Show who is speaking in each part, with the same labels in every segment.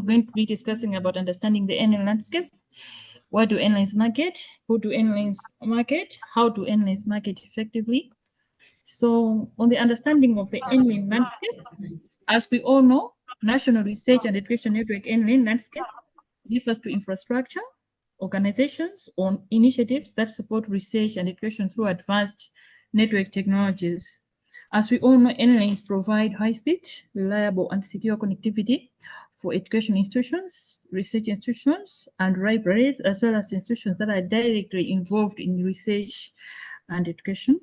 Speaker 1: going to be discussing about understanding the NREN landscape. What do NRENs market? Who do NRENs market? How do NRENs market effectively? So on the understanding of the NREN landscape, as we all know, National Research and Education Network NREN landscape refers to infrastructure, organizations, or initiatives that support research and education through advanced network technologies. As we all know, NRENs provide high-speed, reliable, and secure connectivity for education institutions, research institutions, and libraries, as well as institutions that are directly involved in research and education.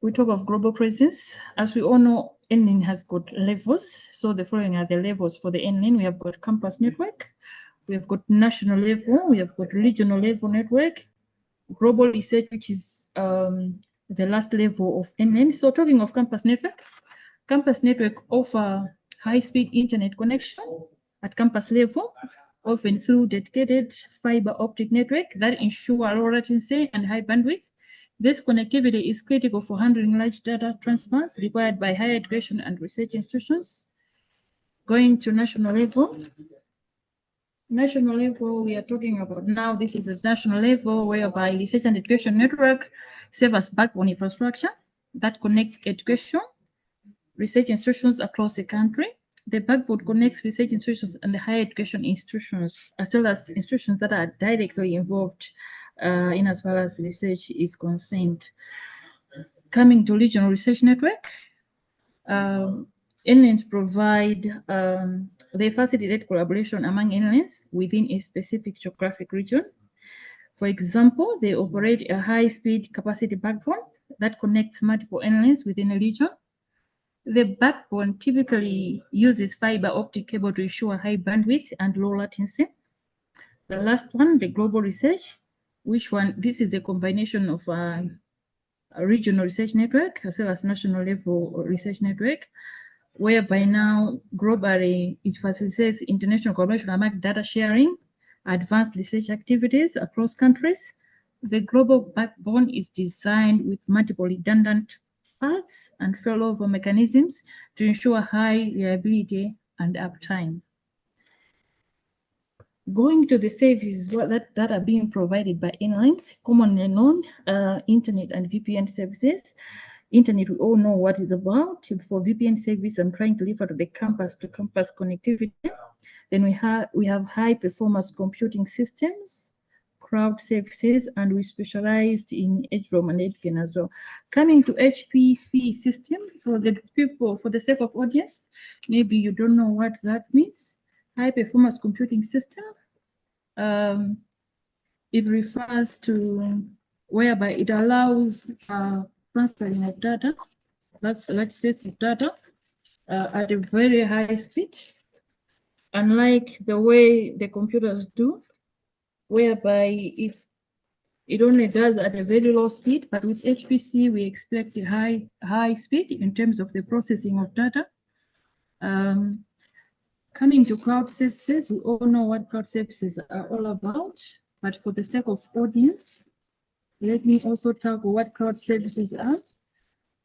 Speaker 1: We talk of global presence. As we all know, NREN has got levels. So the following are the levels for the NREN. We have got campus network, we have got national level, we have got regional level network, global research, which is the last level of NREN. So talking of campus network offer high-speed internet connection at campus level, often through dedicated fiber optic network that ensure low latency and high bandwidth. This connectivity is critical for handling large data transfers required by higher education and research institutions. Going to national level. National level, we are talking about now, this is a national level whereby research and education network serve as backbone infrastructure that connects education, research institutions across the country. The backbone connects research institutions and higher education institutions, as well as institutions that are directly involved in as far as research is concerned. Coming to regional research network, NRENs provide they facilitate collaboration among NRENs within a specific geographic region. For example, they operate a high-speed capacity backbone that connects multiple NRENs within a region. The backbone typically uses fiber optic cable to ensure high bandwidth and low latency. The last one, the global research, this is a combination of a regional research network as well as national level research network, whereby now globally it facilitates international collaboration among data sharing, advanced research activities across countries. The global backbone is designed with multiple redundant parts and failover mechanisms to ensure high reliability and uptime. Going to the services that are being provided by NRENs, commonly known internet and VPN services. Internet, we all know what it's about. For VPN service, I'm trying to refer to the campus-to-campus connectivity. Then we have high-performance computing systems, cloud services, and we specialized in EdROM and EdGen as well. Coming to HPC system, for the sake of audience, maybe you don't know what that means. High-performance computing system, it refers to whereby it allows transferring of data, that's access of data at a very high speed, unlike the way the computers do, whereby it only does at a very low speed, but with HPC we expect a high speed in terms of the processing of data. Coming to cloud services, we all know what cloud services are all about, but for the sake of audience, let me also talk about what cloud services are.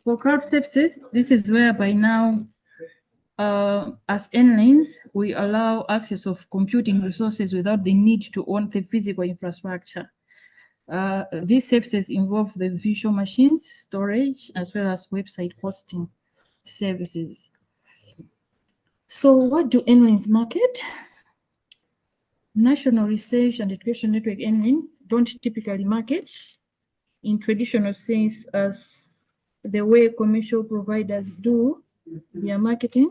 Speaker 1: For cloud services, this is whereby now, as NRENs, we allow access of computing resources without the need to own the physical infrastructure. These services involve the virtual machines, storage, as well as website hosting services. So what do NRENs market? National Research and Education Network NREN don't typically market in traditional sense as the way commercial providers do their marketing.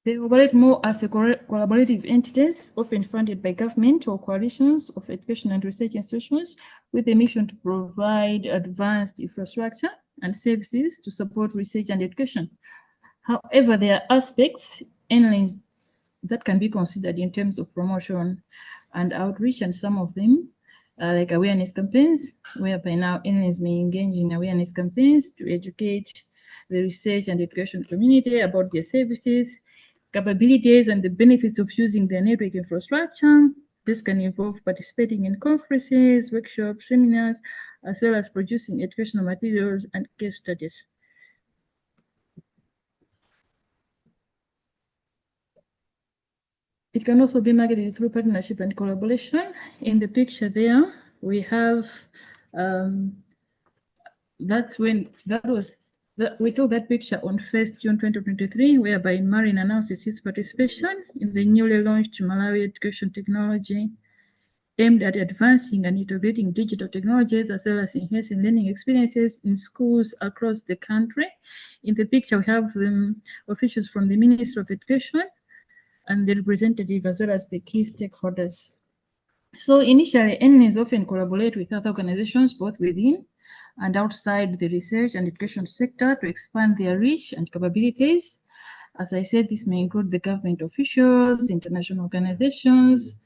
Speaker 1: They operate more as a collaborative entities, often funded by government or coalitions of education and research institutions, with a mission to provide advanced infrastructure and services to support research and education. However, there are aspects NRENs that can be considered in terms of promotion and outreach, and some of them like awareness campaigns, whereby now NRENs may engage in awareness campaigns to educate the research and education community about their services, capabilities, and the benefits of using their network infrastructure. This can involve participating in conferences, workshops, seminars, as well as producing educational materials and case studies. It can also be marketed through partnership and collaboration. In the picture there, we have we took that picture on 1st June 2023, whereby MAREN announces its participation in the newly launched Malawi education technology aimed at advancing and integrating digital technologies as well as enhancing learning experiences in schools across the country. In the picture, we have officials from the Ministry of Education and the representative as well as the key stakeholders. So initially, NRENs often collaborate with other organizations both within and outside the research and education sector to expand their reach and capabilities. As I said, this may include the government officials, international organizations.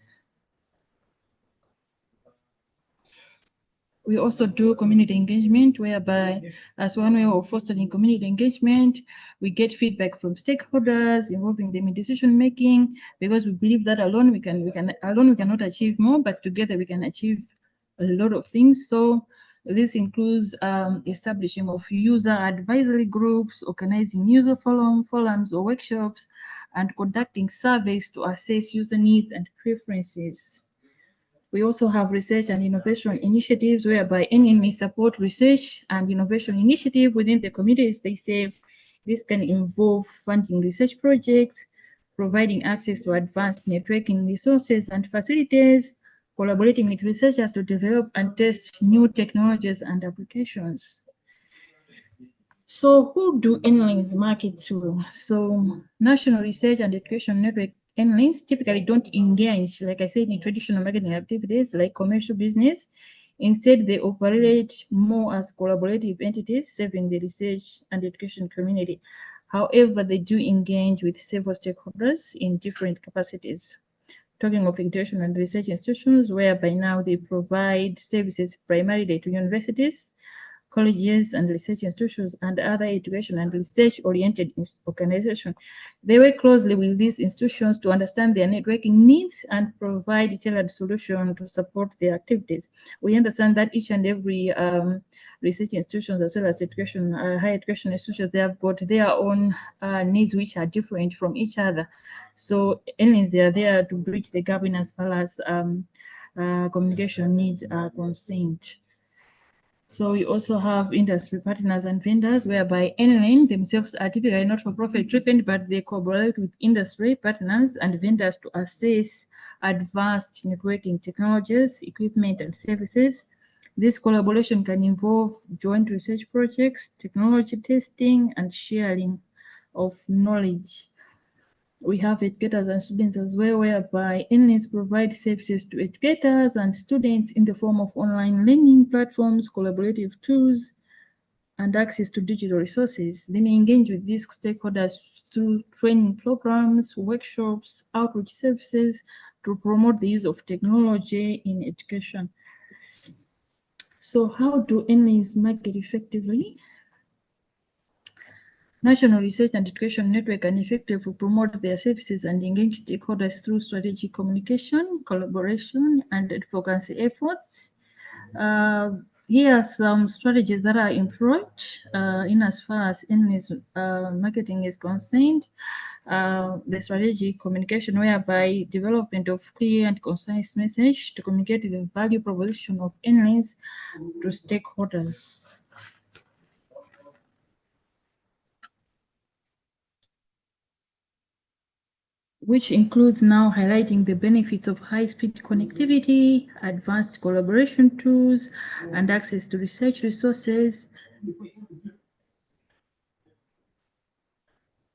Speaker 1: We also do community engagement, whereby as one way of fostering community engagement, we get feedback from stakeholders, involving them in decision making, because we believe that alone we cannot achieve more, but together we can achieve a lot of things. So this includes establishing of user advisory groups, organizing user forums or workshops, and conducting surveys to assess user needs and preferences. We also have research and innovation initiatives whereby NREN may support research and innovation initiative within the communities they serve. This can involve funding research projects, providing access to advanced networking resources and facilities, collaborating with researchers to develop and test new technologies and applications. So who do NRENs market to? So National Research and Education Network NRENs typically don't engage, like I said, in traditional marketing activities like commercial business. Instead, they operate more as collaborative entities serving the research and education community. However, they do engage with several stakeholders in different capacities. Talking of education and research institutions, whereby now they provide services primarily to universities, colleges and research institutions, and other education and research-oriented organizations. They work closely with these institutions to understand their networking needs and provide tailored solutions to support their activities. We understand that each and every research institutions as well as education, higher education institutions, they have got their own needs which are different from each other. So NRENs, they are there to bridge the gap in as far as communication needs are concerned. So we also have industry partners and vendors, whereby NREN themselves are typically not for profit driven, but they collaborate with industry partners and vendors to assess advanced networking technologies, equipment, and services. This collaboration can involve joint research projects, technology testing, and sharing of knowledge. We have educators and students as well, whereby NRENs provide services to educators and students in the form of online learning platforms, collaborative tools, and access to digital resources. They may engage with these stakeholders through training programs, workshops, outreach services to promote the use of technology in education. So how do NRENs market effectively? National Research and Education Network can effectively promote their services and engage stakeholders through strategic communication, collaboration, and advocacy efforts. Here are some strategies that are employed in as far as NRENs marketing is concerned. The strategic communication, whereby development of clear and concise message to communicate the value proposition of NRENs to stakeholders. Which includes now highlighting the benefits of high-speed connectivity, advanced collaboration tools, and access to research resources.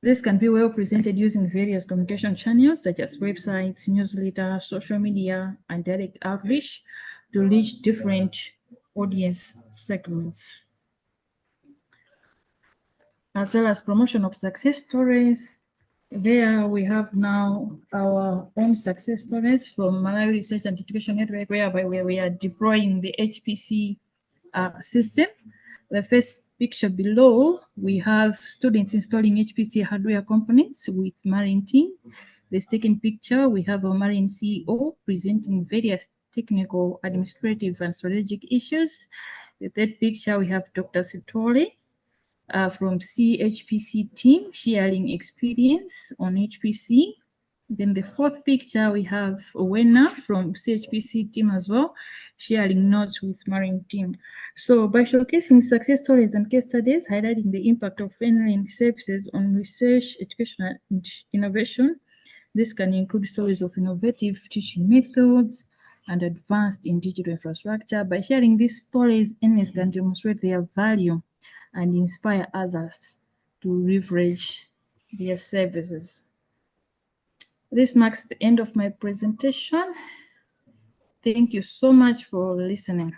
Speaker 1: This can be well presented using various communication channels such as websites, newsletters, social media, and direct outreach to reach different audience segments. As well as promotion of success stories. There we have now our own success stories from Malawi Research and Education Network, whereby we are deploying the HPC system. The first picture below, we have students installing HPC hardware components with MAREN team. The second picture, we have a MAREN CEO presenting various technical, administrative, and strategic issues. The third picture, we have Dr. Sitole from CHPC team sharing experience on HPC. Then the fourth picture, we have Owena from CHPC team as well, sharing notes with MAREN team. So by showcasing success stories and case studies, highlighting the impact of NREN services on research, education, and innovation, this can include stories of innovative teaching methods and advanced in digital infrastructure. By sharing these stories, NRENs can demonstrate their value and inspire others to leverage their services. This marks the end of my presentation. Thank you so much for listening.